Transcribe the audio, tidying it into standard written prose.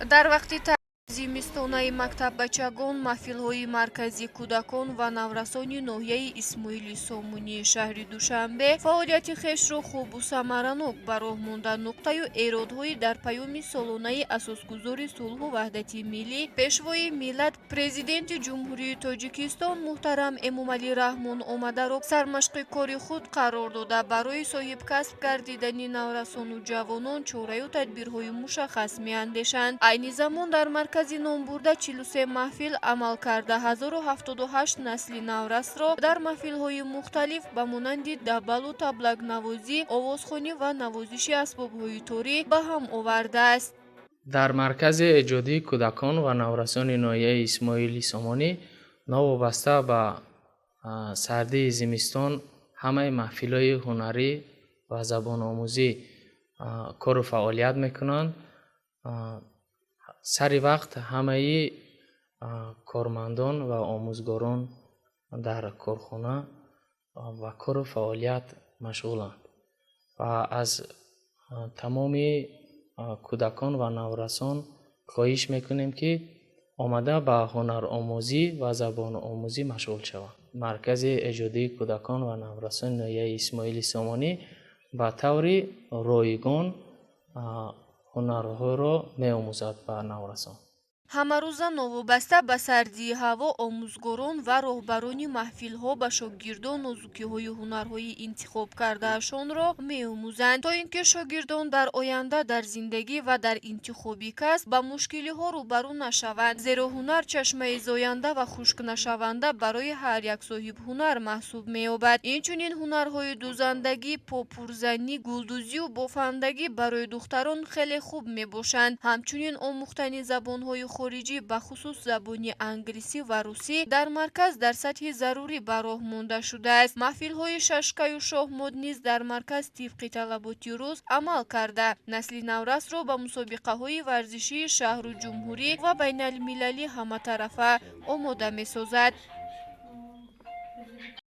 дар вақти зимистонаи мактаббачагон маҳфилҳои маркази кӯдакон ва наврасони ноҳияи исмоили сомунии шаҳри душанбе фаъолияти хешро хубу самаранок ба роҳ монда нуқтаю эродҳои дар паёми солонаи асосгузори сулҳу ваҳдати миллӣ пешвои миллат президенти ҷумҳурии тоҷикистон муҳтарам Эмомалӣ Раҳмон омадаро сармашқи кори худ қарор дода барои соҳибкасб гардидани наврасону ҷавонон чораю тадбирҳои мушаххас меандешанд. Айни замон дар маркази номбурда 43 маҳфил амал карда 1078 насли наврасро дар маҳфилҳои мухталиф ба монанди дабалу таблакнавозӣ, овозхонӣ ва навозиши асбобҳои торӣ ба ҳам овардааст. дар маркази эҷодии кӯдакон ва наврасони ноҳияи исмоили сомонӣ новобаста ба сардии зимистон ҳамаи маҳфилҳои ҳунарӣ ва забономӯзӣ кору фаъолият мекунанд. сари вақт ҳамаи кормандон ва омӯзгорон дар корхона ва кору фаъолият машғуланд ва аз тамоми кӯдакон ва наврасон хоҳиш мекунем ки омада ба ҳунаромӯзӣ ва забономӯзӣ машғул шаванд. маркази эҷодии кӯдакон ва наврасони ноҳияи исмоили сомонӣ ба таври ройгон ҳунарҳоро меомӯзад ба наврасон. ҳамарӯза новобаста ба сардии ҳаво омӯзгорон ва роҳбарони маҳфилҳо ба шогирдон нозукиҳои ҳунарҳои интихоб кардаашонро меомӯзанд, то ин ки шогирдон дар оянда дар зиндагӣ ва дар интихоби касб ба мушкилиҳо рӯбарӯ нашаванд, зеро ҳунар чашмаи зоянда ва хушкнашаванда барои ҳар як соҳибҳунар маҳсуб меёбад. инчунин ҳунарҳои дузандагӣ, попурзанӣ, гулдӯзию бофандагӣ барои духтарон хеле хуб мебошанд. ҳамчунин омӯхтани забонҳои хориҷӣ ба хусус забони англисӣ ва русӣ дар марказ дар сатҳи зарурӣ ба роҳ монда шудааст. маҳфилҳои шашкаю шоҳмод низ дар марказ тибқи талаботи рӯз амал карда насли наврасро ба мусобиқаҳои варзишии шаҳру ҷумҳурӣ ва байналмилалӣ ҳаматарафа омода месозад.